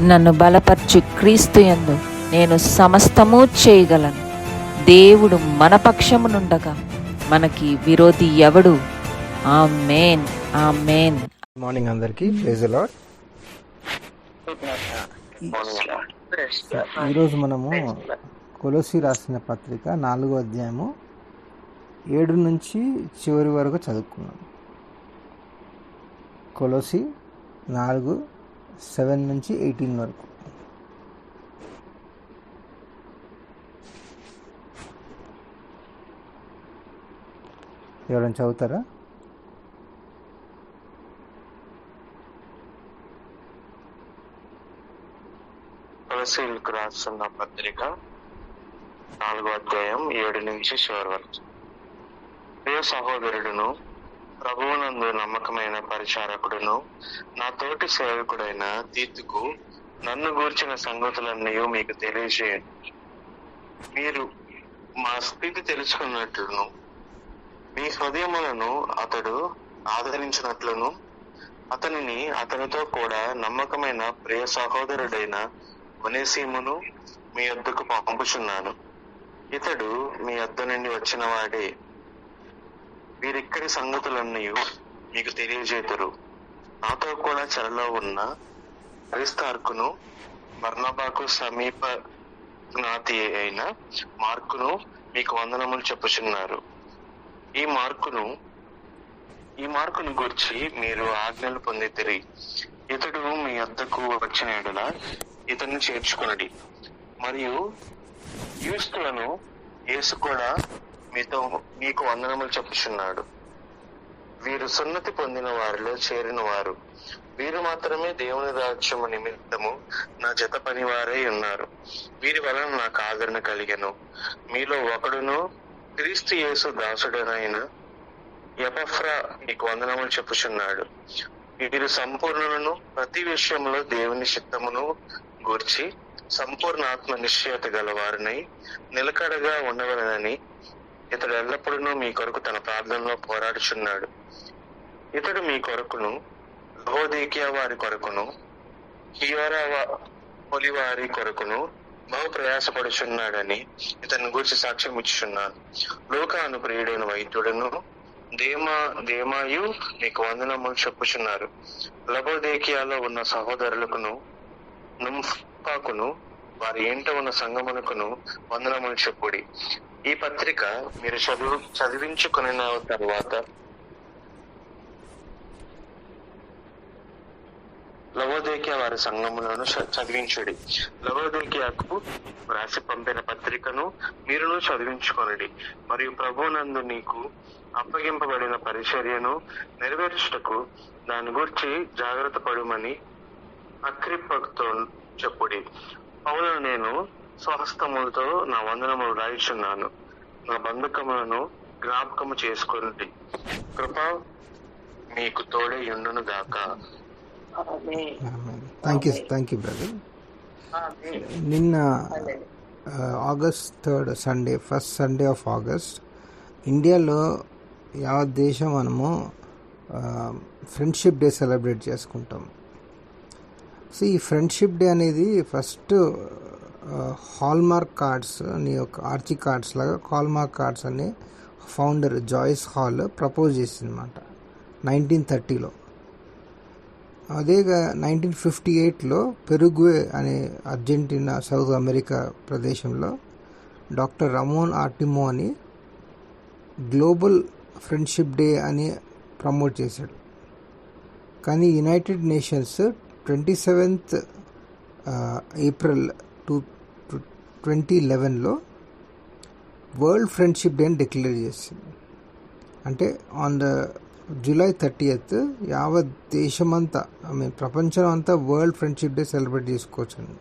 నన్ను బలపరచు క్రీస్తు యందు నేను సమస్తము చేయగలను. దేవుడు మన పక్షమునుండగా మనకి విరోధి ఎవడు? ఆమేన్, ఆమేన్. మార్నింగ్ అందరికీ ప్రైజ్ ది లార్డ్. ఈరోజు మనము కొలొస్సీ రాసిన పత్రిక 4వ అధ్యాయము 7 నుంచి చివరి వరకు చదువుకున్నాం. కొలొస్సీ 4:7 నుంచి 18 వరకు. ఎవరైనా చదువుతారా? కొలొస్సీయులకు రాస్తున్న పత్రిక 4వ అధ్యాయం 7 నుంచి చివరి వరకు. ప్రియ సహోదరుడును ప్రభువునందు నమ్మకమైన పరిచారకుడును నా తోటి సేవకుడైన తీతుకు నన్ను గూర్చిన సంగతులన్నీ మీకు తెలియజేయండి. మీరు మా స్థితి తెలుసుకున్నట్లును మీ హృదయములను అతడు ఆదరించినట్లును అతనిని అతనితో కూడా నమ్మకమైన ప్రియ సహోదరుడైన ఒనేసిమును మీ వద్దకు పంపుచున్నాను. ఇతడు మీ వద్ద నుండి వచ్చిన వాడే. వీరిక్కడి సంగతులన్నీ మీకు తెలియజేతురు. నాతో కూడా చెరలో ఉన్న అరిస్తార్కును బర్నబాకు సమీప జ్ఞాతి అయిన మార్కును మీకు వందనములు చెప్పుచున్నారు. ఈ మార్కును గూర్చి మీరు ఆజ్ఞలు పొందితిరి. ఇతడు మీ వద్దకు వచ్చిన యెడల ఇతన్ని చేర్చుకొనుడి. మరియు యూస్తులను యేసు కూడా మీకు వందనములు చెప్పుచున్నాడు. వీరు సున్నతి పొందిన వారిలో చేరిన వారు. వీరు మాత్రమే దేవుని రాజ్యము నిమిత్తము నా జత పనివారై ఉన్నారు. వీరి వలన నాకు ఆదరణ కలిగెను. మీలో ఒకడును క్రీస్తు యేసు దాసుడనైన ఎపఫ్రా మీకు వందనములు చెప్పుచున్నాడు. వీరు సంపూర్ణులను ప్రతి విషయంలో దేవుని చిత్తమును గూర్చి సంపూర్ణ ఆత్మ నిశ్చయత గలవారినై నిలకడగా ఉండవలనని ఇతడు ఎల్లప్పుడూ మీ కొరకు తన ప్రార్థనలో పోరాడుచున్నాడు. ఇతడు మీ కొరకును లవోదికీయ వారి కొరకును హియెరాపోలి వారి కొరకును బహు ప్రయాసపడుచున్నాడని ఇతని గురించి సాక్ష్యం ఇచ్చుచున్నాను. లోకాను ప్రియుడైన వైద్యుడును దేమాయు మీకు వందనములు చెప్పుచున్నారు. లవోదికీయలో ఉన్న సహోదరులకును నుంఫాకును వారి ఏంట ఉన్న సంగమునకును వందనములు చెప్పుడి. ఈ పత్రిక మీరు చదివించుకున్న తర్వాత లవోదికీయ వారి సంఘములను చదివించుడి. లవోదికీయకు రాసి పంపిన పత్రికను మీరును చదివించుకొనుడి. మరియు ప్రభువునందు నీకు అప్పగింపబడిన పరిచర్యను నెరవేర్చుటకు దాని గురించి జాగ్రత్త పడుమని అక్రిప్పతో చెప్పుడి. పౌలను నేను స్వహస్తములతో నా వందనములు రాయిచున్నాను. నా బంధకములను జ్ఞాపకము చేసుకొనుడి. కృప మీకు తోడే యుండును గాక. Thank you brother. నిన్న August 3rd Sunday, first Sunday of August, ఇండియాలో యావత్ దేశం మనము ఫ్రెండ్షిప్ డే సెలబ్రేట్ చేసుకుంటాం. సో ఈ ఫ్రెండ్షిప్ డే అనేది ఫస్ట్ హాల్మార్క్ కార్డ్స్ అని ఒక ఆర్చి కార్డ్స్ లాగా హాల్మార్క్ కార్డ్స్ అని ఫౌండర్ జాయిస్ హాల్ ప్రపోజ్ చేసిందన్నమాట 1930లో. అదేగా 1958లో పెరుగ్వే అనే అర్జెంటీనా సౌత్ అమెరికా ప్రదేశంలో డాక్టర్ రమోన్ ఆర్టిమో అని గ్లోబల్ ఫ్రెండ్షిప్ డే అని ప్రమోట్ చేశాడు. కానీ యునైటెడ్ నేషన్స్ 27th ఏప్రిల్ 2011లో వరల్డ్ ఫ్రెండ్షిప్ డే అని డిక్లేర్ చేసింది. అంటే ఆన్ ద July 30th యావత్ దేశమంతా ప్రపంచం అంతా వరల్డ్ ఫ్రెండ్షిప్ డే సెలబ్రేట్ చేసుకోవచ్చు అని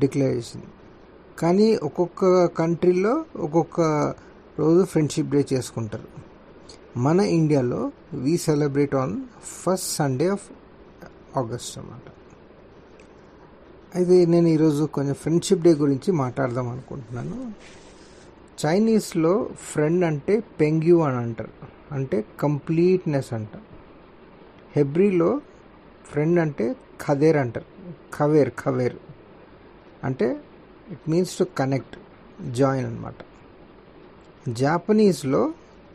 డిక్లేర్ చేసింది. కానీ ఒక్కొక్క కంట్రీలో ఒక్కొక్క రోజు ఫ్రెండ్షిప్ డే చేసుకుంటారు. మన ఇండియాలో we celebrate on first Sunday of August అన్నమాట. అయితే నేను ఈరోజు కొంచెం ఫ్రెండ్షిప్ డే గురించి మాట్లాడదాం అనుకుంటున్నాను. చైనీస్లో ఫ్రెండ్ అంటే పెంగ్యూ అని అంటారు, అంటే కంప్లీట్నెస్ అంట. హెబ్రీలో ఫ్రెండ్ అంటే ఖదేర్ అంటారు. ఖవేర్ అంటే it means to connect, join అనమాట. జాపనీస్లో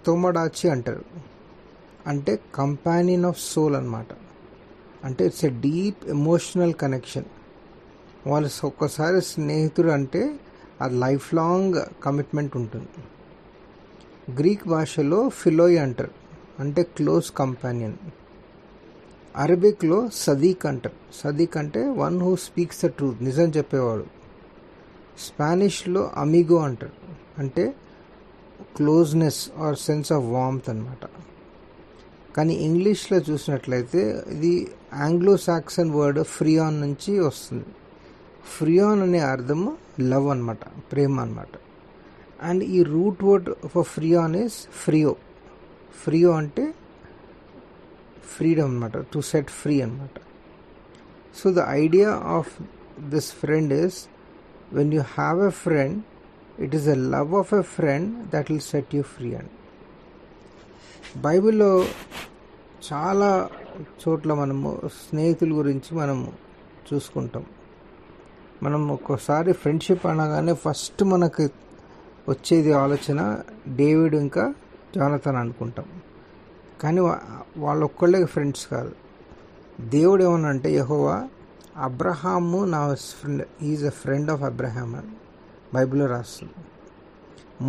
తోమడాచి అంటారు, అంటే కంపానియన్ ఆఫ్ సోల్ అనమాట. అంటే it's a deep emotional connection. వాళ్ళు ఒక్కసారి స్నేహితుడు అంటే ఆ లైఫ్ లాంగ్ కమిట్మెంట్ ఉంటుంది. గ్రీక్ భాషలో ఫిలోయ్ అంటారు, అంటే క్లోజ్ కంపానియన్. అరబిక్లో సదీక్ అంటారు. సదీక్ అంటే one who speaks the truth, నిజం చెప్పేవాడు. స్పానిష్లో అమిగో అంటారు, అంటే closeness or sense of warmth అనమాట. కానీ ఇంగ్లీష్లో చూసినట్లయితే ఇది ఆంగ్లో సాక్సన్ వర్డ్ ఫ్రియాన్ నుంచి వస్తుంది. ఫ్రియాన్ అనే అర్థము లవ్ అనమాట, ప్రేమ అనమాట. అండ్ ఈ root word for freon is freo అంటే ఫ్రీడమ్ అనమాట, టు సెట్ ఫ్రీ అనమాట. So the idea of this friend is when you have a friend, it is the love of a friend that will set you free and. బైబిల్లో చాలా చోట్ల మనము స్నేహితుల గురించి మనము చూసుకుంటాం. మనం ఒక్కోసారి ఫ్రెండ్షిప్ అనగానే ఫస్ట్ మనకు వచ్చేది ఆలోచన డేవిడ్ ఇంకా జానథన్ అనుకుంటాం. కానీ వాళ్ళు ఒక్కళ్ళే ఫ్రెండ్స్ కాదు. దేవుడు ఏమనంటే యెహోవా అబ్రహాము నా friend, is a friend of Abraham అని బైబిల్లో రాస్తుంది.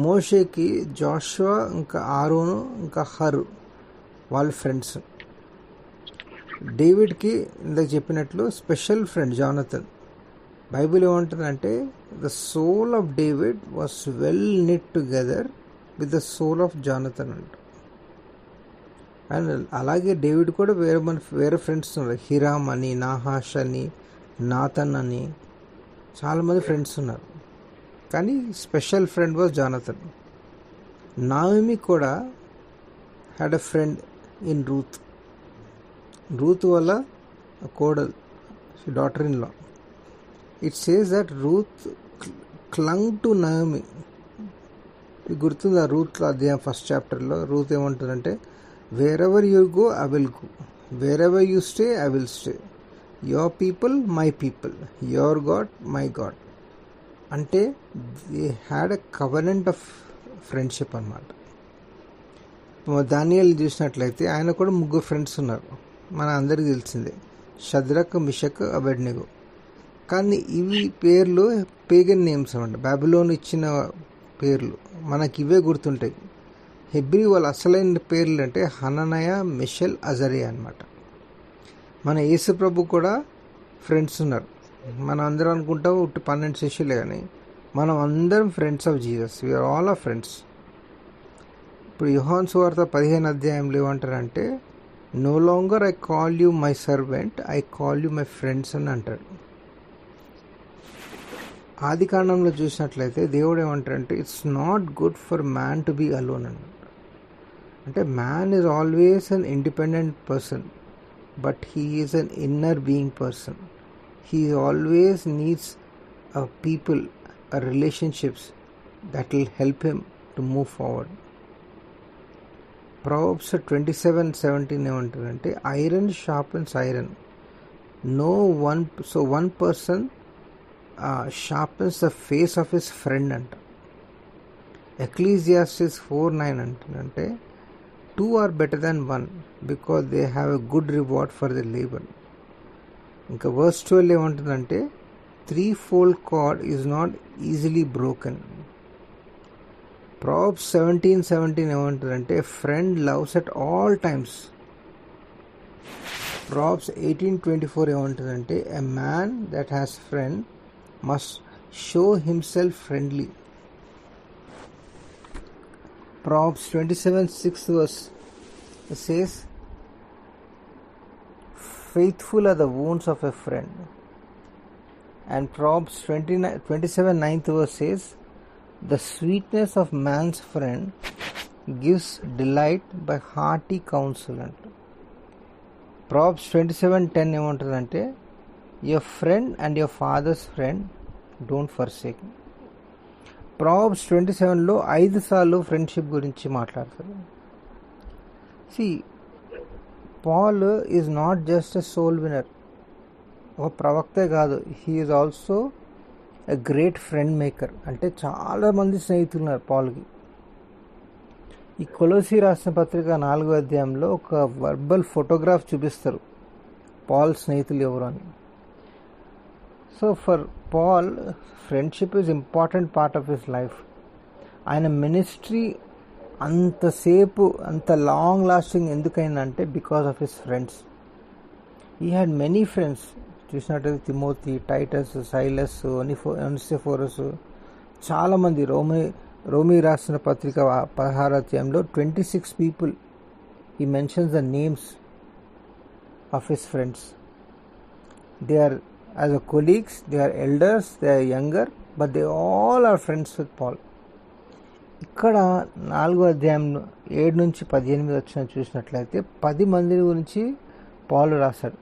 మోషేకి జాషువా ఇంకా ఆరోను ఇంకా హరు వాళ్ళ ఫ్రెండ్స్. డేవిడ్కి ఇందాక చెప్పినట్లు స్పెషల్ ఫ్రెండ్ జానథన్. బైబిల్ ఏమంటుందంటే the soul of David was well knit together with the soul of Jonathan అంట. అండ్ అలాగే డేవిడ్ కూడా వేరే ఫ్రెండ్స్ ఉన్నారు. హిరామ్ అని, నాహాష్ అని, నాథన్ అని చాలామంది ఫ్రెండ్స్ ఉన్నారు. కానీ special friend was Jonathan. Naomi కూడా had a friend in Ruth వల్ల కోడలు, daughter in law. It says that Ruth clung to Naomi. గుర్తుందా రూత్లో అధ్యాయం 1st చాప్టర్లో రూత్ ఏమంటుందంటే, wherever you go I will go, wherever you stay I will stay, your people my people, your God my God. అంటే they had a covenant of friendship అన్నమాట. దానియేలు చూసినట్లయితే ఆయన కూడా 3 ఫ్రెండ్స్ ఉన్నారు, మన అందరికీ తెలిసిందే, షద్రక్, మిషక్, అబెద్నెగో. కానీ ఇవి పేర్లు పేగన్ నేమ్స్ అన్నమాట, బాబిలోన్ ఇచ్చిన పేర్లు, మనకి ఇవే గుర్తుంటాయి. హెబ్రీ వాళ్ళ అసలైన పేర్లు అంటే హననయ, మిషెల్, అజరియా అనమాట. మన యేసు ప్రభు కూడా ఫ్రెండ్స్ ఉన్నారు. మనం అందరం అనుకుంటాం 12 శిష్యులే, కానీ మనం అందరం friends of Jesus. We are all of friends. ఇప్పుడు యోహాను సువార్త 15వ అధ్యాయంలో ఏమంటారంటే, no longer I call you my servant, I call you my friends అని అంటాడు. ఆది కాండంలో చూసినట్లయితే దేవుడు ఏమంటారంటే, it's not good for man to be alone అని. అంటే man is always an independent person, but he is an inner being person. He always needs a people, a relationships that will help him to move forward. Proverbs 27:17 ఏమంటారంటే, iron sharpens iron, one person sharpens the face of his friend అంట. Ecclesiastes 4:9 అంటుందంటే, 2 are better than 1 because they have a good reward for their labor. ఇంకా verse 12 ఏమంటుందంటే, 3-fold cord is not easily broken. Proverbs 17:17 ఏమంటుందంటే, friend loves at all times. Proverbs 18:24 ఏమంటుందంటే, a man that has friend must show himself friendly. Proverbs 27:6 verse says, faithful are the wounds of a friend. And Proverbs 27:9 verse says, the sweetness of man's friend gives delight by hearty counsel. Proverbs 27:10 ఏమంటుందంటే, your friend and your father's friend don't forsake. Proverbs 27లో 5 సార్లు friendship గురించి మాట్లాడతారు. Paul is not just a soul winner, ఒక ప్రవక్తే కాదు, he is also a great friend maker. అంటే చాలామంది స్నేహితులు ఉన్నారు పాల్కి. ఈ కొలొస్సీ రాసిన పత్రిక 4వ అధ్యాయంలో ఒక వర్బల్ ఫోటోగ్రాఫ్ చూపిస్తారు పాల్ స్నేహితులు ఎవరు అని. So for Paul friendship is important part of his life. ఆయన మినిస్ట్రీ అంతసేపు అంత లాంగ్ లాస్టింగ్ ఎందుకైందంటే because of his friends. He had many friends. చూసినట్టయితే తిమోతి, టైటస్, సైలస్, ఒనిసిఫోరస్, చాలామంది. రోమి రాసిన పత్రిక 16వ అధ్యాయంలో 26 people he mentions the names of his friends. They are as a colleagues, they are elders, they are younger, but they all are friends with Paul. ఇక్కడ 4వ అధ్యాయం 7 నుంచి 18 వచ్చిన చూసినట్లయితే 10 మంది గురించి పాల్ రాశాడు.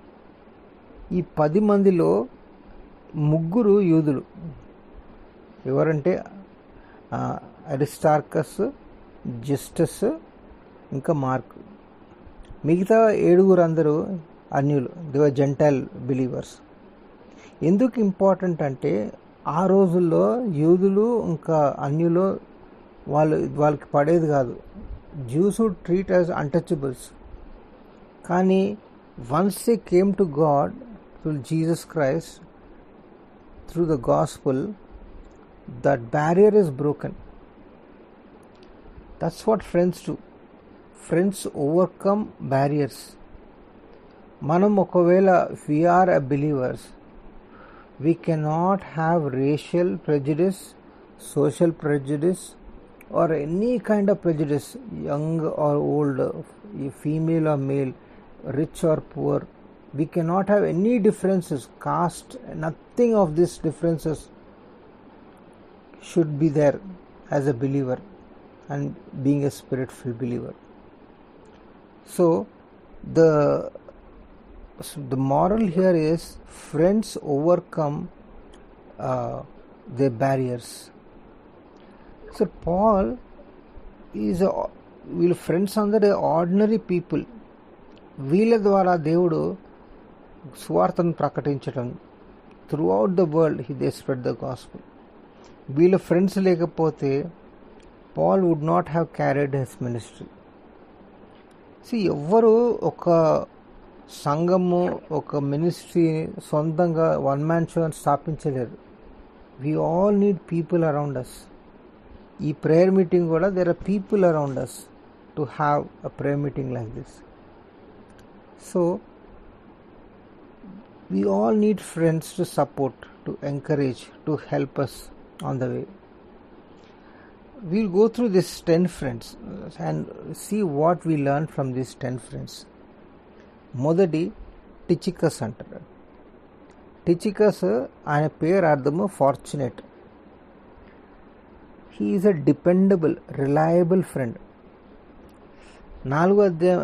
ఈ 10 మందిలో 3 యూదులు. ఎవరంటే అరిస్టార్కస్, జస్టస్, ఇంకా మార్క్. మిగతా 7 అందరూ అన్యులు, దే వర్ జెంటైల్ బిలీవర్స్. ఎందుకు ఇంపార్టెంట్ అంటే ఆ రోజుల్లో యూదులు ఇంకా అన్యులు వాళ్ళకి పడేది కాదు. Jews would treat as untouchables. కానీ once they came to God through Jesus Christ, through the gospel, that barrier is broken. That's what friends do. Friends overcome barriers. మనం ఒకవేళ if we are a believers, we cannot have racial prejudice, social prejudice, or any kind of prejudice, young or old, female or male, rich or poor. We cannot have any differences, caste, nothing of these differences should be there as a believer and being a spirit-filled believer. So the moral here is friends overcome their barriers. So Paul is వీళ్ళ friends అందరూ ordinary people. వీళ్ళ ద్వారా దేవుడు సువార్తను ప్రకటించడం throughout the world they spread the gospel. వీళ్ళ friends లేకపోతే Paul would not have carried his ministry. ఎవ్వరు ఒక సంఘము, ఒక మినిస్ట్రీ సొంతంగా వన్ మ్యాన్ షో అని స్థాపించలేరు. We all need people around us. ఈ ప్రేయర్ మీటింగ్ కూడా there are people around us to have a prayer meeting like this. So we all need friends to support, to encourage, to help us on the way. We'll go through this 10 friends and see what we learn from these 10 friends. మొదటి టిచికస్ అంటారు. టిచికస్ ఆయన పేరు అర్థము fortunate. He is a dependable, reliable friend. 4వ అధ్యాయం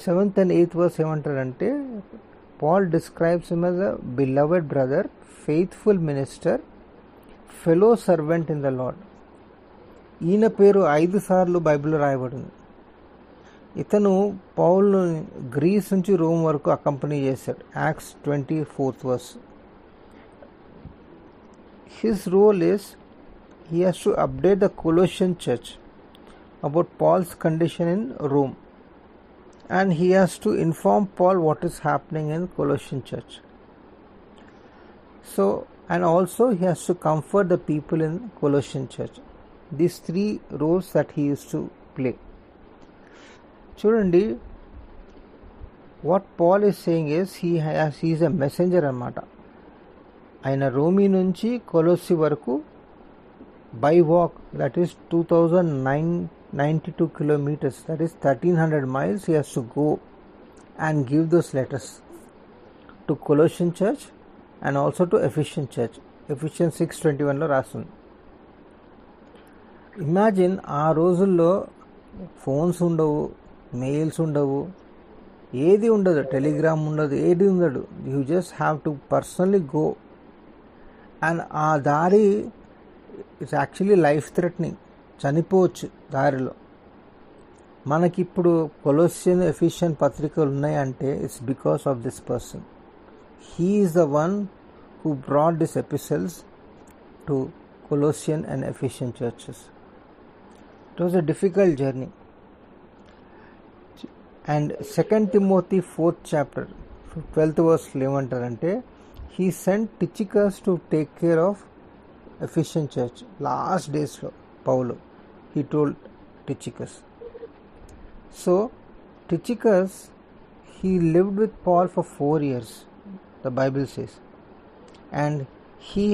7th and 8th verse ఏమంటారంటే Paul describes him as a beloved brother, faithful minister, fellow servant in the Lord. ఈయన పేరు 5 సార్లు బైబిల్లో రాయబడింది. ఇతను పౌల్ను గ్రీస్ నుంచి రోమ్ వరకు అకంపెనీ చేశాడు. Acts 24th verse. His role is he has to update the Colossian church about Paul's condition in Rome, and he has to inform Paul what is happening in Colossian church. So, and also he has to comfort the people in Colossian church. These 3 roles that he used to play. చూడండి, what Paul is saying is he is a messenger అన్నమాట. ఆయన రోమి నుంచి కొలొస్సి వరకు by walk, that is 2092 kilometers, that is 1300 miles, he has to go and give those letters to Colossian church and also to Ephesian church. Ephesians 6:21 రాస్తుంది. Imagine ఆ రోజుల్లో phones ఉండవు, mails ఉండవు, ఏది ఉండదు, టెలిగ్రామ్ ఉండదు, ఏది ఉండదు. You just have to personally go. And ఆ దారి ఇట్స్ యాక్చువల్లీ లైఫ్ థ్రెటనింగ్, చనిపోవచ్చు దారిలో. మనకిప్పుడు కొలోసియన్ ఎఫిషియన్ పత్రికలు ఉన్నాయంటే it's because of this person. He is the one who brought this epistles to Colossian and Ephesian churches. It was a difficult journey. And 2 Timothy 4th chapter 12th verse ఏమంటారంటే, he sent Tychicus to take care of Ephesian church. Last డేస్లో పౌలు he told టిచికస్. So Tychicus he lived with Paul for 4 years, the Bible says, and he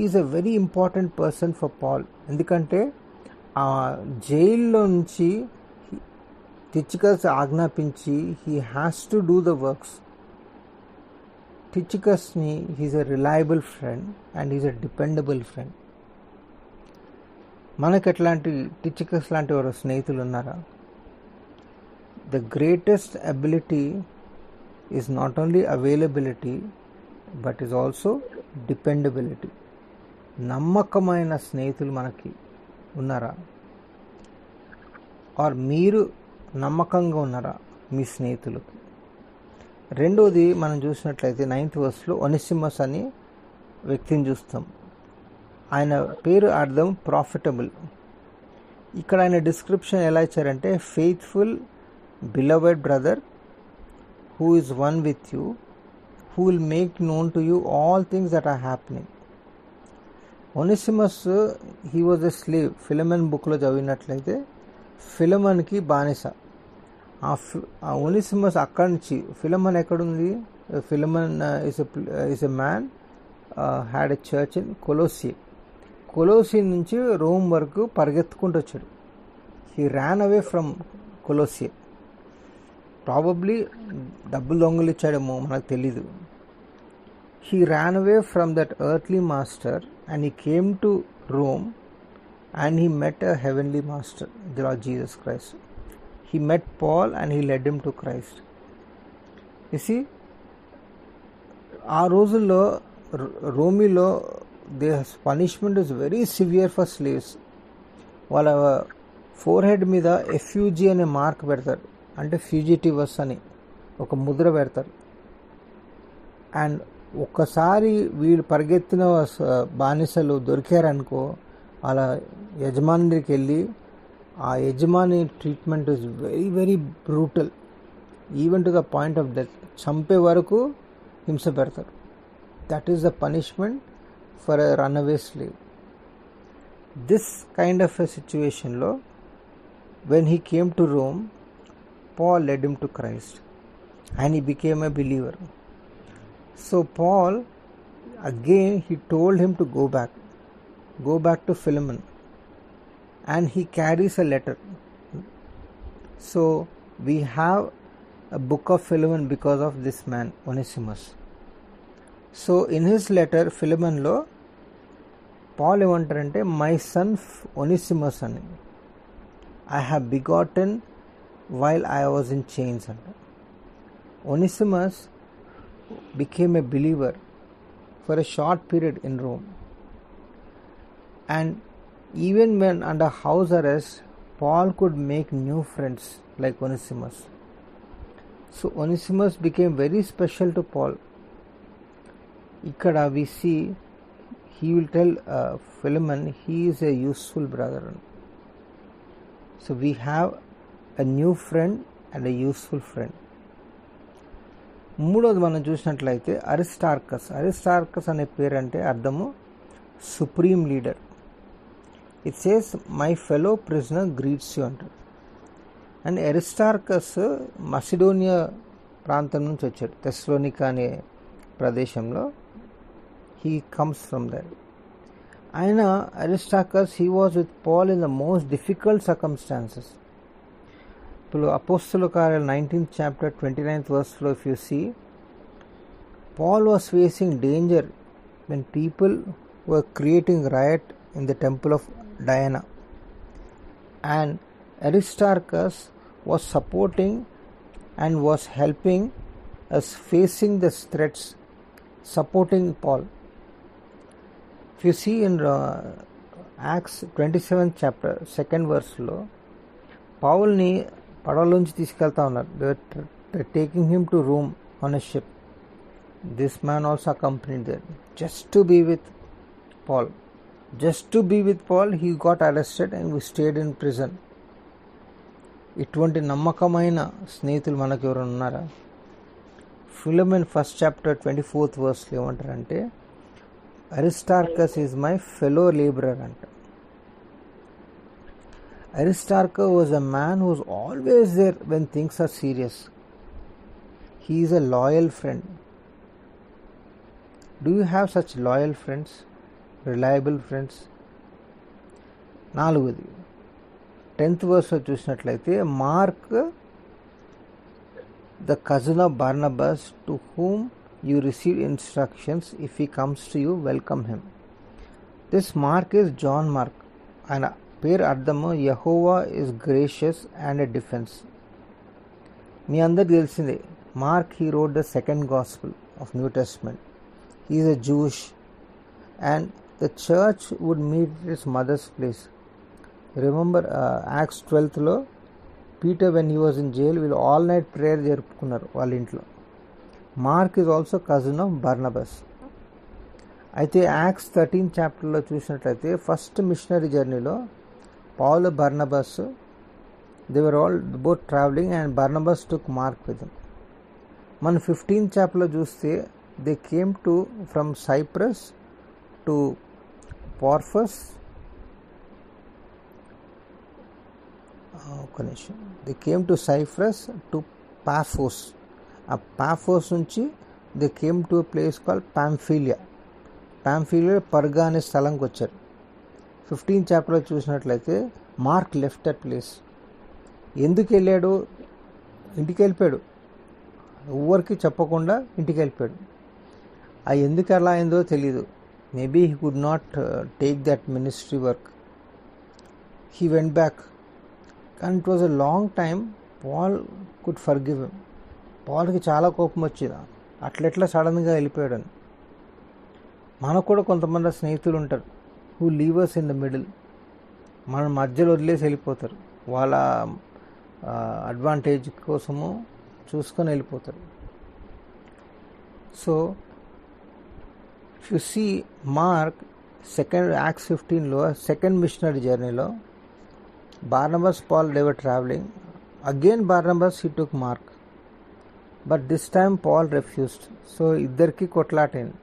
is a very important person for Paul. ఎందుకంటే ఆ జైల్లో నుంచి టిచికస్ ఆజ్ఞాపించి he has to do the works. టిచికస్ని he's a reliable friend and he's a dependable friend. మనకు ఎట్లాంటి టిచికస్ లాంటి వారు స్నేహితులు ఉన్నారా? The greatest ability is not only availability but is also dependability. నమ్మకమైన స్నేహితులు మనకి ఉన్నారా? ఆర్ మీరు నమ్మకంగా ఉన్నారా మీ స్నేహితులకి? రెండోది మనం చూసినట్లయితే 9th verseలో ఒనిసిమస్ అని వ్యక్తిని చూస్తాం. ఆయన పేరు అర్థం ప్రాఫిటబుల్. ఇక్కడ ఆయన డిస్క్రిప్షన్ ఎలా ఇచ్చారంటే, faithful beloved brother who is one with you, who will make known to you all things that are happening. Onesimus, he was a slave. Philemon book లో చదివినట్లయితే ఫిలమన్కి బానిస. ఆ ఒనిసిమస్ అక్కడి నుంచి, ఫిలమన్ ఎక్కడుంది? ఫిలమన్ is a man had a church in కొలోసి నుంచి Rome వరకు పరిగెత్తుకుంటూ వచ్చాడు. he ran away from Colossae. Probably డబ్బులు దొంగలిచ్చాడేమో, మనకు తెలీదు. he ran away from that earthly master and he came to Rome and he met a heavenly master, the Lord Jesus Christ. He met Paul and he led him to Christ. You see, ఆ రోజుల్లో రోమిలో their punishment is very severe for slaves. వాళ్ళ four head మీద FUG అనే mark పెడతారు, అంటే ఫ్యూజిటివస్ అని ఒక ముద్ర పెడతారు. అండ్ ఒక్కసారి వీళ్ళు పరిగెత్తిన బానిసలు దొరికారనుకో, వాళ్ళ యజమాని దగ్గరికి వెళ్ళి ఆ యజమాని treatment is very very brutal, even to the point of death. చంపే వరకు హింస పెడతారు. That is the punishment for a run away slave. This kind of a సిచ్యువేషన్లో when he came to Rome, Paul led him to Christ and he became a believer. So Paul, again he told him to go back to Philemon, and he carries a letter. So we have a book of Philemon because of this man Onesimus. So in his letter Philemon lo Paul ఏమంటారంటే, my son ఒనిసిమస్ అని I have begotten while I was in chains. Onesimus became a believer for a short period in Rome, and even when under house arrest, Paul could make new friends like Onesimus. So Onesimus became very special to Paul. Ikkada we see he will tell Philemon he is a useful brother. So we have a new friend and a useful friend. మూడోది మనం చూసినట్లయితే Aristarchus అనే పేరు అంటే అర్థము supreme leader. It says my fellow prisoner greets you అంటారు. And Aristarchus Macedonia ప్రాంతం నుంచి వచ్చాడు, థెస్సలోనికా అనే ప్రదేశంలో. He comes from there. ఆయన Aristarchus he was with Paul in the most difficult circumstances. ఇప్పుడు అపోస్తల కార్యాలు 19th chapter 29th verseలో if you see, Paul was facing danger when people were creating riot in the temple of Diana, and Aristarchus was supporting and was helping us facing the threats, supporting Paul. If you see in Acts 27th chapter 2nd వర్స్లో పౌల్ని పడవలోంచి తీసుకెళ్తా ఉన్నారు. They taking him to Rome on a ship. This man also accompanied there just to be with Paul. Just to be with Paul he got arrested and we stayed in prison. ఇటువంటి నమ్మకమైన స్నేహితులు మనకు ఎవరైనా ఉన్నారా? ఫిలోమెన్ 1st chapter 24th వర్స్లో ఏమంటారంటే Aristarchus is my fellow labourer అంట. Aristarchus was a man who was always there when things are serious. He is a loyal friend. Do you have such loyal friends? Reliable friends? 4th 10th verse చూసినట్లయితే mark the cousin of Barnabas to whom you receive instructions, if he comes to you, welcome him. This Mark is John Mark. ఆయన పేరు అర్థము Jehovah is gracious and a defence. మీ అందరికి తెలిసిందే Mark he wrote the second gospel of New Testament. He is a Jewish and the church would meet its mother's place. Remember Acts 12thలో Peter when he was in jail వీళ్ళు all night prayer జరుపుకున్నారు వాళ్ళ ఇంట్లో. Mark is also cousin of Barnabas. అయితే Acts 13th చాప్టర్లో చూసినట్లయితే first missionary జర్నీలో Paul and Barnabas, they were all both traveling and Barnabas took Mark with him. మన 15th చాప్టర్లో చూస్తే they came to from Cyprus to Paphos. They came to Cyprus to Paphos. ఆ Paphos నుంచి they came to a place called Pamphylia. పర్గా అనే స్థలంకి వచ్చారు. 15th చాప్టర్లో చూసినట్లయితే mark left that place. ఎందుకు వెళ్ళాడు? ఇంటికి వెళ్ళిపోయాడు. ఎవరికి చెప్పకుండా ఇంటికి వెళ్ళిపోయాడు. ఎందుకు అలా అయిందో తెలీదు. Maybe he could not take that ministry work. He went back. కానీ it was a long time Paul could forgive him. పాల్కి చాలా కోపం వచ్చింది అట్లెట్లా సడన్గా వెళ్ళిపోయాడని. మనకు కూడా కొంతమంది స్నేహితులు ఉంటారు who leave us in the middle. మన మధ్యలో వదిలేసి వెళ్ళిపోతారు. వాళ్ళ అడ్వాంటేజ్ కోసము చూసుకొని వెళ్ళిపోతారు. So if you see Mark Acts 15లో సెకండ్ మిషనరీ జర్నీలో Barnabas Paul they were travelling. Again Barnabas he took Mark but this time Paul refused. So ఇద్దరికి కొట్లాటైంది.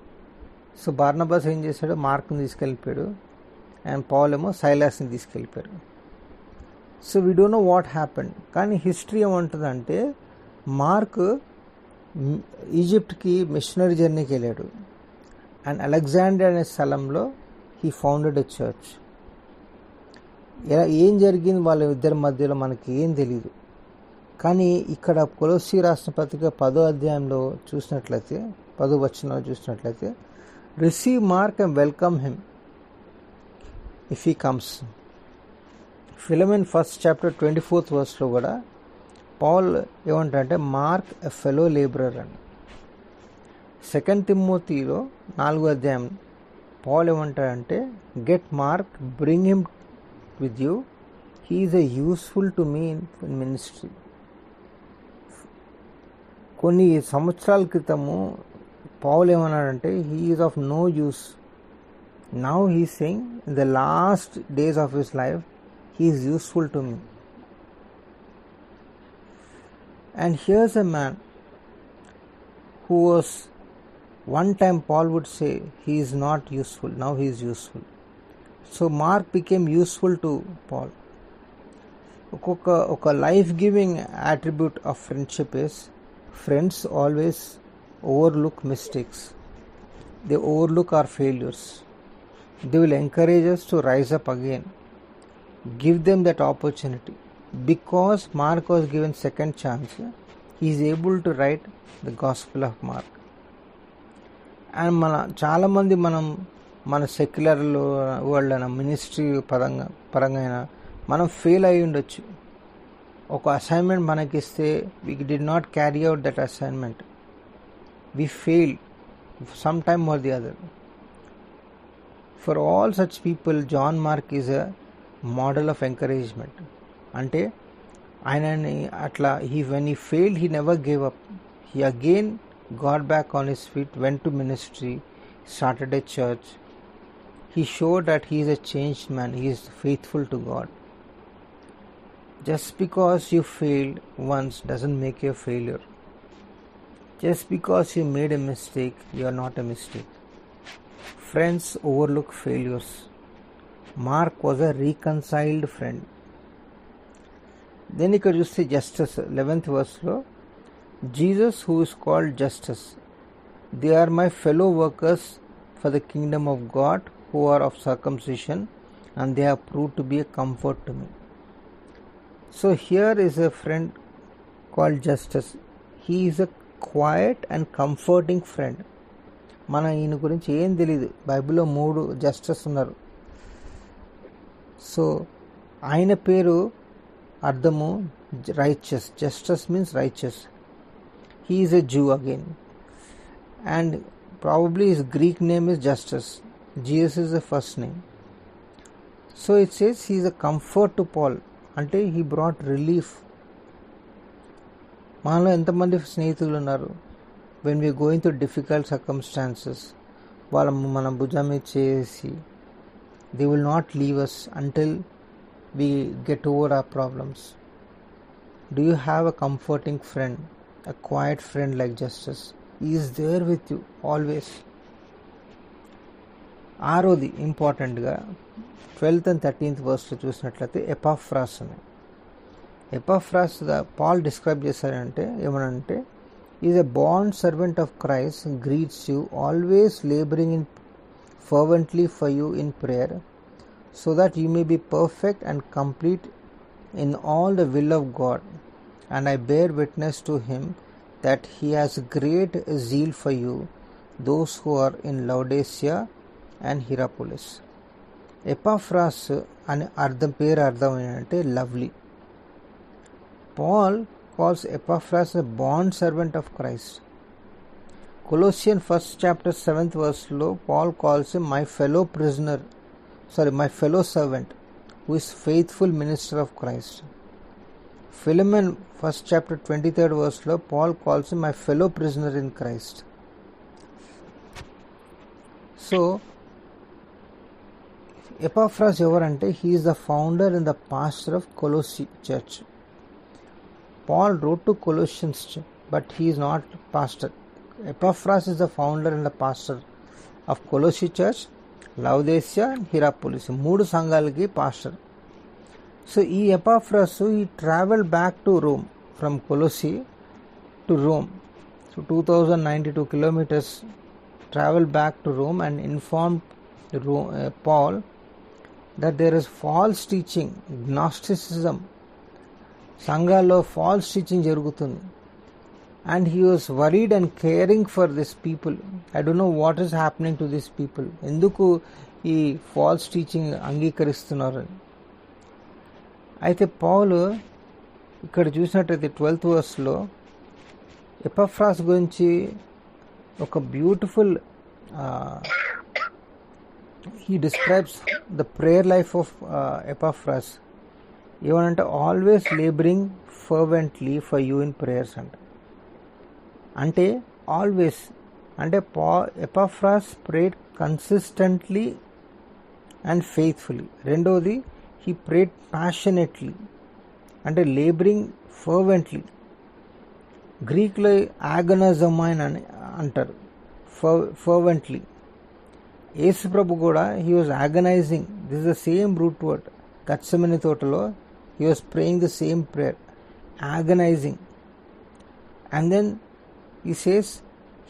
సో బార్నబాస్ ఏం చేశాడు? మార్క్ని తీసుకెళ్ళిపోయాడు అండ్ పాల్ ఏమో సైలాస్ని తీసుకెళ్ళిపోయాడు. So we don't know what happened. కానీ హిస్టరీ ఏమంటుందంటే మార్క్ ఈజిప్ట్కి మిషనరీ జర్నీకి వెళ్ళాడు అండ్ అలెగ్జాండర్ అనే స్థలంలో హీ ఫౌండెడ్ ఎ చర్చ్. ఏం జరిగింది వాళ్ళ ఇద్దరి మధ్యలో మనకి ఏం తెలియదు. కానీ ఇక్కడ కొలొస్సీ రాసిన పత్రిక 10వ అధ్యాయంలో చూసినట్లయితే 10వ వచనంలో చూసినట్లయితే receive Mark and welcome him if he comes. Philemon 1st chapter 24th వర్స్లో కూడా పాల్ ఏమంటారంటే మార్క్ ఎ ఫెలో లేబరర్ అని. 2 తిమోతిలో 4వ అధ్యాయం పాల్ ఏమంటారంటే get Mark, bring him with you, he is a useful to me in ministry. కొన్ని సంవత్సరాల క్రితము పౌల్ ఏమన్నాడంటే he is of no use. Now he saying in the last days of his life he is useful to me. And here's a man who was one time Paul would say he is not useful, now he is useful. So Mark became useful to Paul. ఒక life giving attribute of friendship is friends always overlook mistakes. They overlook our failures. They will encourage us to rise up again. Give them that opportunity. Because Mark was given second chance, he is able to write the Gospel of Mark. And చాలామంది మన secular world అయినా ministry పరంగా మనం fail అయి ఉండొచ్చు. ఒక assignment మనకిస్తే we did not carry out that assignment. We fail some time or the other. For all such people, John Mark is a model of encouragement. అంటే ఆయనని అట్లా when he failed, he never gave up. He again got back on his feet, went to ministry, started a church. He showed that he is a changed man. He is faithful to God. Just because you failed once doesn't make you a failure. Just because you made a mistake, you are not a mistake. Friends overlook failures. Mark was a reconciled friend. Then ఇక్కడ చూస్తే justice 11th verseలో, Jesus who is called justice, they are my fellow workers for the kingdom of God who are of circumcision, and they have proved to be a comfort to me. So here is a friend called Justus. He is a quiet and comforting friend. మన ఈయన గురించి ఏం తెలియదు. బైబిల్లో 3 justice ఉన్నారు. So ఆయన పేరు అర్థము righteous. Justus means righteous. He is a Jew again, and probably his Greek name is Justus. Jesus is the first name. So it says he is a comfort to Paul, అంటే he brought relief. మనలో ఎంతమంది స్నేహితులు ఉన్నారు, when we going to difficult circumstances, వాళ్ళ మన భుజం మీద చేసి they will not leave us until we get over our problems. Do you have a comforting friend, a quiet friend like Justus? He is there with you always. ఆరోది ఇంపార్టెంట్గా 12th and 13th verse చూసినట్లయితే ఎపాఫ్రాస్ అని. ఎపాఫ్రాస్ Paul describe చేశారంటే ఏమనంటే, is a bond servant of Christ, greets you, always labouring in fervently for you in prayer, so that you may be perfect and complete in all the will of God. And I bear witness to him that he has great zeal for you, those who are in Laodicea and Hierapolis. Epaphras అని పేరు అర్థం ఏంటంటే lovely. Paul calls Epaphras a bond servant of Christ. Colossians 1st chapter 7th verse lo, Paul calls him my fellow servant, who is faithful minister of Christ. Philemon 1st chapter 23rd verse lo, Paul calls him my fellow prisoner in Christ. So Epaphras evarante, he is the founder and the pastor of Colossae church. Paul wrote to Colossians, but he is not pastor. Epaphras is the founder and the pastor of Colossae church, Laodicea and Hierapolis. 3 సంఘాలకి pastor. So ఈ Epaphras, he traveled back to Rome from Colossae to Rome. So 2092 kilometers traveled back to Rome and informed Paul that there is false teaching, Gnosticism. సంఘాల్లో falls teaching జరుగుతుంది. And he was worried and caring for this people. I don't know what is happening to this people. ఎందుకు ఈ falls teaching అంగీకరిస్తున్నారని. అయితే పౌలు ఇక్కడ చూసినట్టయితే 12th verseలో Epaphras గురించి ఒక beautiful he describes the prayer life of Epaphras. ఏమనంటే always labouring fervently for you in prayers అంట. అంటే ఆల్వేస్ అంటే Epaphras prayed consistently and faithfully. రెండోది హీ ప్రేడ్ ప్యాషనెట్లీ, అంటే లేబరింగ్ ఫర్వెంట్లీ. గ్రీక్లో ఆగనజమైన్ అని అంటారు, ఫర్వెంట్లీ. యేసుప్రభు కూడా he was agonizing. This the same root word. Gethsemane తోటలో he was praying the same prayer, agonizing. And then he says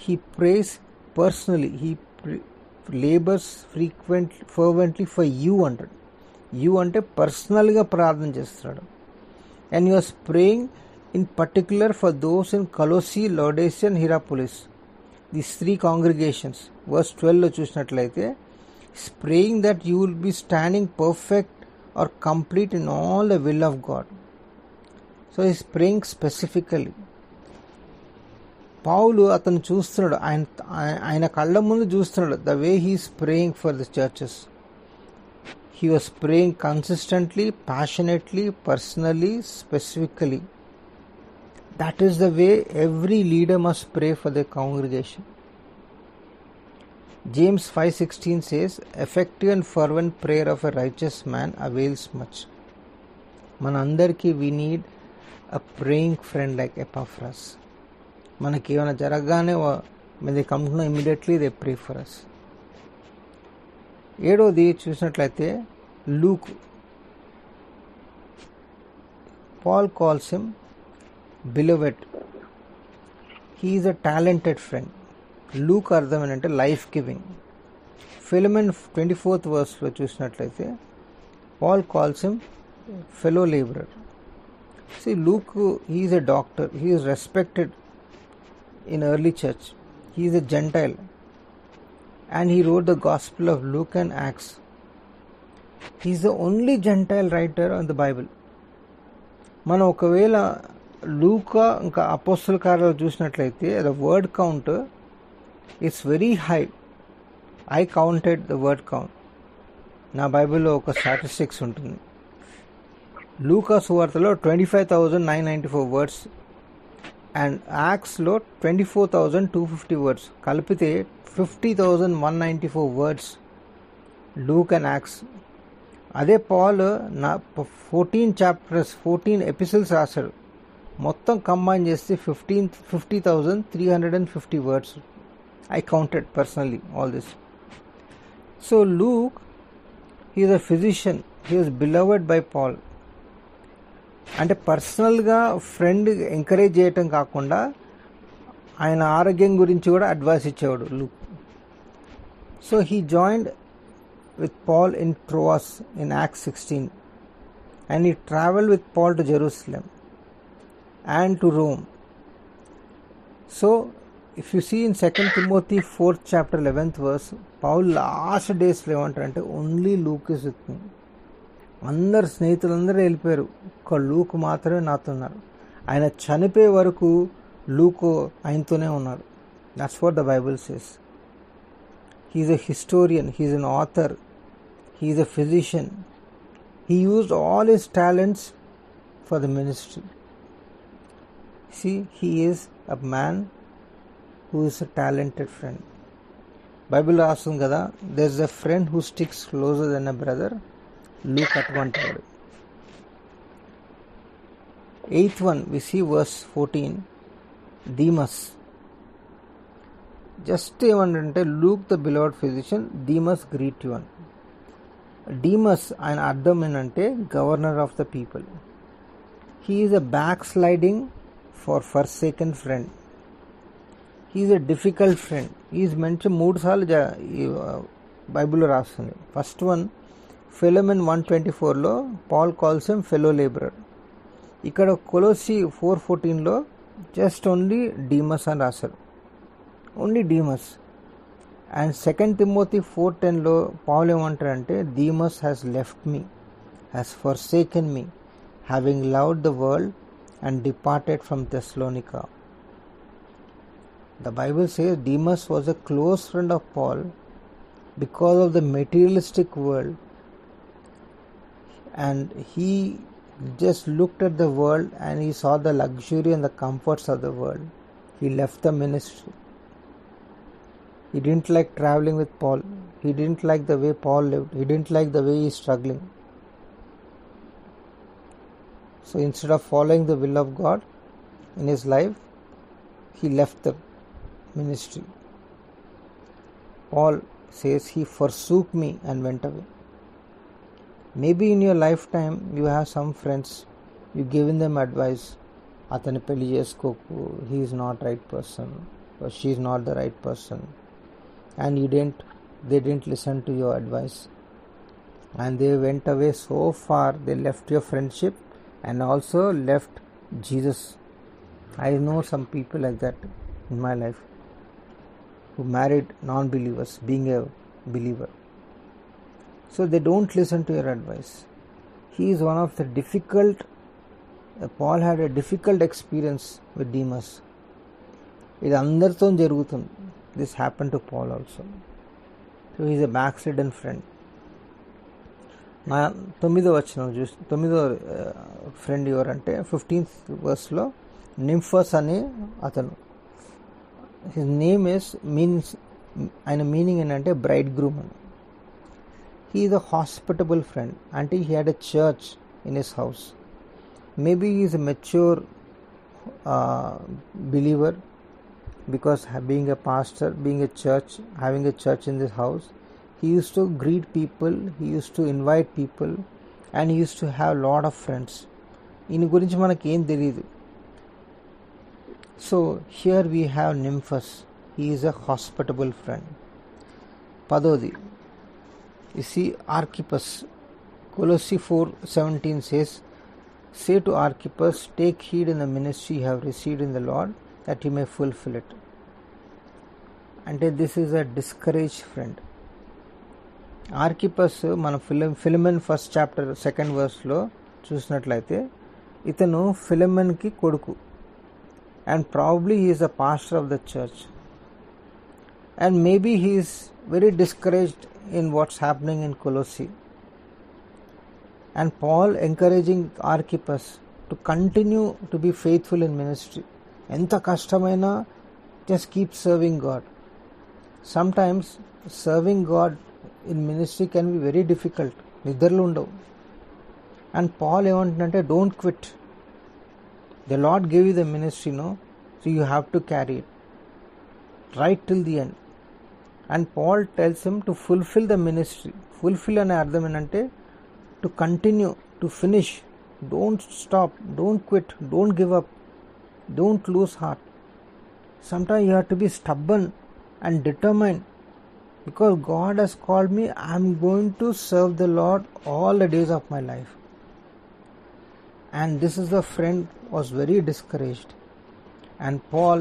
he prays personally, he labors fervently for you అంటాడు. You అంటే పర్సనల్గా ప్రార్థన చేస్తున్నాడు. and he was praying in particular for those in Colossae, Laodicea and Hierapolis, these 3 congregations. verse 12 లో చూసినట్లయితే he's praying that you will be standing perfect or complete in all the will of God. So he is praying specifically. పౌలు అతను చూస్తున్నాడు, ఆయన కళ్ళ ముందు చూస్తున్నాడు the way he's praying for the churches. He was praying consistently, passionately, personally, specifically. That is the way every leader must pray for the congregation. James 5:16 says, effective and fervent prayer of a righteous man avails much. మన అందరికీ we need a praying friend like Epaphras. మనకి ఏమైనా జరగగానే when they come to know immediately they pray for us. ఏడోది చూసినట్లయితే Luke. Paul calls him beloved. He is a talented friend. Luke అర్థం ఏంటంటే life giving. Philemon 24th verseలో చూసినట్లయితే Paul calls him fellow labourer. See, Luke, he is a doctor. He is respected in early church. He is a Gentile. And he wrote the Gospel of Luke and Acts. He is the only Gentile writer on the Bible. మనం ఒకవేళ లూకా ఇంకా అపోస్తల కార్యాలు చూసినట్లయితే the word count is very high. I counted the word count. నా బైబిల్లో ఒక statistics ఉంటుంది. లూకా సువార్తలో 25,994 వర్డ్స్ అండ్ యాక్ట్స్లో 24,250 వర్డ్స్, కలిపితే 50,194 వర్డ్స్ లూక్ అండ్ యాక్ట్స్. అదే పాల్ 14 చాప్టర్స్ 14 ఎపిసోడ్స్ రాశాడు. మొత్తం కంబైన్ చేస్తే 50,350 words. I counted personally all this. So Luke, he is a physician. He is beloved by Paul. అంటే పర్సనల్గా ఫ్రెండ్ ఎంకరేజ్ చేయటం కాకుండా ఆయన ఆరోగ్యం గురించి కూడా అడ్వైస్ ఇచ్చేవాడు Luke. So he joined with Paul in Troas in Acts 16 and he traveled with Paul to Jerusalem and to Rome. So if you see in 2 Timothy 4th chapter 11th verse, Paul last డేస్లో ఏమంటారంటే only Luke is with me. అందరు స్నేహితులందరూ వెళ్ళిపోయారు, ఒక్క Luke మాత్రమే నాతో ఉన్నారు. ఆయన చనిపోయే వరకు లూక్ ఆయనతోనే ఉన్నారు. That's what the Bible says. He is a historian, he is an author, he is a physician. He used all his talents for the ministry. See, he is a man who is a talented friend. Bible రాస్తుంది కదా, there is a friend who sticks closer than a brother. Luke అటువంటివాడు. 8th one we see verse 14, Demas. Just ఏమంటే Luke the beloved physician, Demas greet you అని. Demas ఆయన అర్థం ఏంటంటే governor of the people. He is a backsliding for forsaken friend. He is a difficult friend. Is మంచి 3 సార్లు బైబిల్లో రాస్తుంది. First one Philemon 1:24లో Paul calls him fellow labourer. ఇక్కడ కొలోసి 4:14లో జస్ట్ ఓన్లీ డీమస్ అని రాశారు, ఓన్లీ డీమస్. అండ్ 2 Timothy 4:10లో పాల్ ఏమంటారంటే Demas has left me, has forsaken me, having loved the world and departed from Thessalonica. The Bible says Demas was a close friend of Paul because of the materialistic world, and he just looked at the world and he saw the luxury and the comforts of the world. He left the ministry. He didn't like traveling with Paul. He didn't like the way Paul lived. He didn't like the way he is struggling. So instead of following the will of God in his life, he left the ministry. Paul says he forsook me and went away. Maybe in your lifetime you have some friends, you given them advice, atani pelli cheskoku, he is not right person or she is not the right person, and they didn't listen to your advice and they went away so far, they left your friendship and also left Jesus. I know some people like that in my life who married non-believers being a believer. So they don't listen to your advice. He is one of the Paul had a difficult experience with Demas. ఇది అందరితో జరుగుతుంది. This happen to Paul also. So is a backslidden friend. నా 9వ వచనం చూసి 9వ friend ఎవరంటే 15th వర్స్లో Nymphas అనే అతను. హిజ్ నేమ్ ఇస్ మీన్స్, ఆయన మీనింగ్ ఏంటంటే బ్రైడ్ గ్రూమ్ అని. He is a hospitable friend, అంటే he had a church in his house. Maybe he is a mature believer, because being a pastor, being a church, having a church in this house, he used to greet people, he used to invite people, and he used to have lot of friends. ఈయన గురించి మనకి ఏం తెలియదు. So here we have Nymphas, he is a hospitable friend. 10వ you see Archippus. Colossae 4:17 says, say to Archippus, take heed in the ministry you have received in the Lord, that you may fulfill it. అంటే this is a discouraged friend. Archippus మన Philemon first chapter 2nd వర్స్లో చూసినట్లయితే ఇతను ఫిలమెన్కి కొడుకు, and probably he is a pastor of the church, and maybe he is very discouraged in what's happening in Colossae. And Paul encouraging Archippus to continue to be faithful in ministry. Enta kastamaina, just keep serving God. Sometimes serving God in ministry can be very difficult. Nidarlu undavu. And Paul emantunante, don't quit. The Lord gave you the ministry, no? So you have to carry it right till the end. And Paul tells him to fulfill the ministry. Fulfill ane ardham enante to continue, to finish. Don't stop, don't quit, don't give up, don't lose heart. Sometimes you have to be stubborn and determined, because God has called me. I am going to serve the Lord all the days of my life. And this is the friend was very discouraged, and Paul,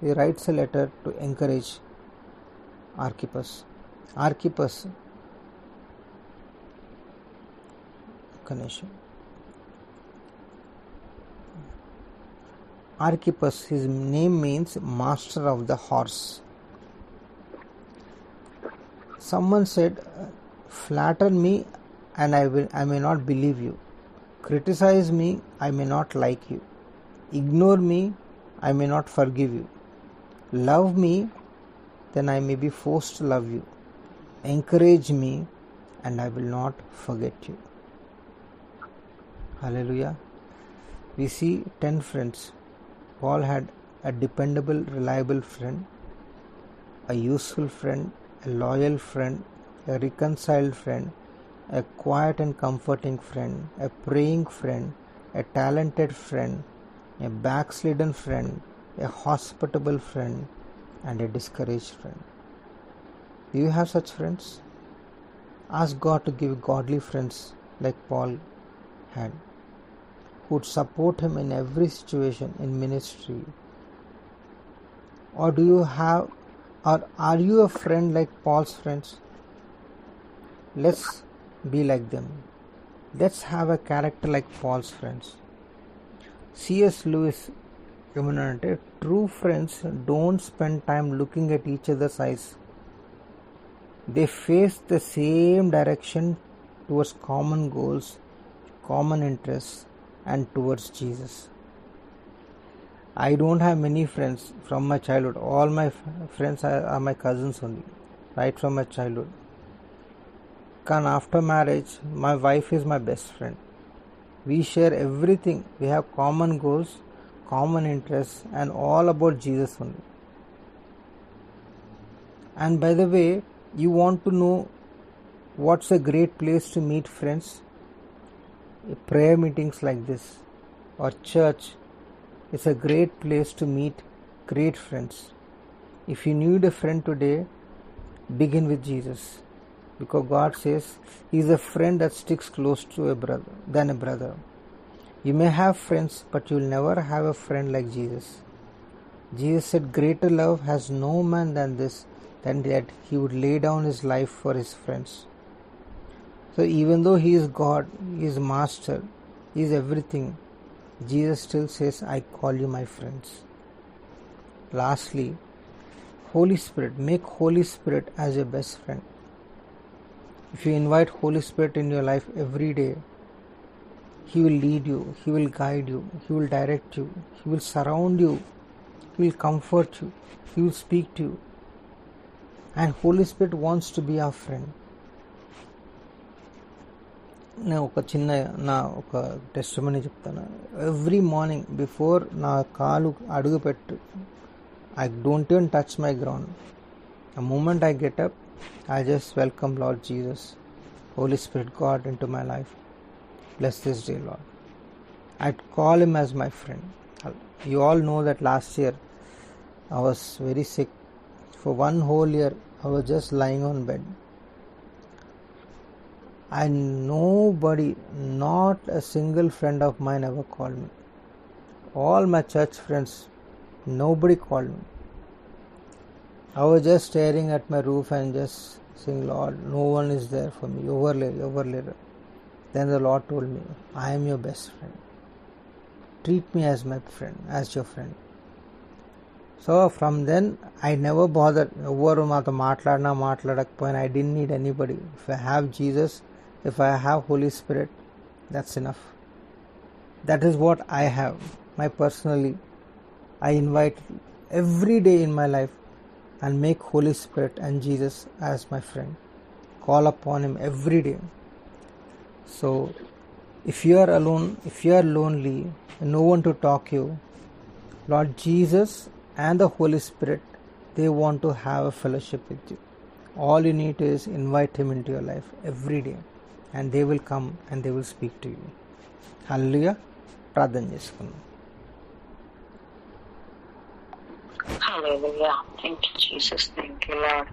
he writes a letter to encourage Archippus. Archippus, his name means master of the horse. Someone said, flatter me and I may not believe you. Criticize me, I may not like you. Ignore me, I may not forgive you. Love me, then I may be forced to love you. Encourage me, and I will not forget you. Hallelujah. We see 10 friends. Paul had a dependable, reliable friend, a useful friend, a loyal friend, a reconciled friend, a quiet and comforting friend, a praying friend, a talented friend, a backslidden friend, a hospitable friend, and a discouraged friend. Do you have such friends? Ask God to give godly friends like Paul had, who would support him in every situation in ministry. Or do you have, or are you a friend like Paul's friends? Let's be like them. Let's have a character like Paul's friends. C.S. Lewis ఏమన్నాడంటే, true friends don't spend time looking at each others ice. They face the same direction towards common goals, common interest, and towards Jesus. I don't have many friends from my childhood. All my friends are my cousins only, right from my childhood. And after marriage, my wife is my best friend. We share everything. We have common goals, common interests, and all about Jesus only. And by the way, you want to know what's a great place to meet friends? Prayer meetings like this or church is a great place to meet great friends. If you need a friend today, begin with Jesus, because God says He is a friend that sticks close to than a brother. You may have friends, but you will never have a friend like Jesus. Jesus said, greater love has no man than this, than that he would lay down his life for his friends. So even though He is God, He is Master, He is everything, Jesus still says, I call you my friends. Lastly, Holy Spirit. Make Holy Spirit as your best friend. If you invite Holy Spirit in your life every day, He will lead you, He will guide you, He will direct you, He will surround you, He will comfort you, He will speak to you. And Holy Spirit wants to be our friend. నేను ఒక testimony చెప్తాను. Every morning before నా కాలు అడుగు పెట్టు, I don't even touch my ground. The moment I get up, I just welcome Lord Jesus, Holy Spirit God into my life. Bless this day, Lord. I'd call Him as my friend. You all know that last year I was very sick. For one whole year I was just lying on bed. And nobody, not a single friend of mine ever called me. All my church friends, nobody called me. I was just staring at my roof and just saying, Lord, no one is there for me. Overlay. Then the Lord told me, I am your best friend. Treat me as my friend, as your friend. So from then, I never bothered. ఎవరు మాతో మాట్లాడకపోయినా, I didn't need anybody. If I have Jesus, if I have Holy Spirit, that's enough. That is what I have. Personally, I invite every day in my life and make Holy Spirit and Jesus as my friend. Call upon Him every day. So if you are alone, if you are lonely, no one to talk you, Lord Jesus and the Holy Spirit, they want to have a fellowship with you. All you need is invite Him into your life every day, and they will come and they will speak to you. Hallelujah. ప్రార్థన చేసుకుందాం. Hallelujah. Thank you, Jesus. Thank you, Lord.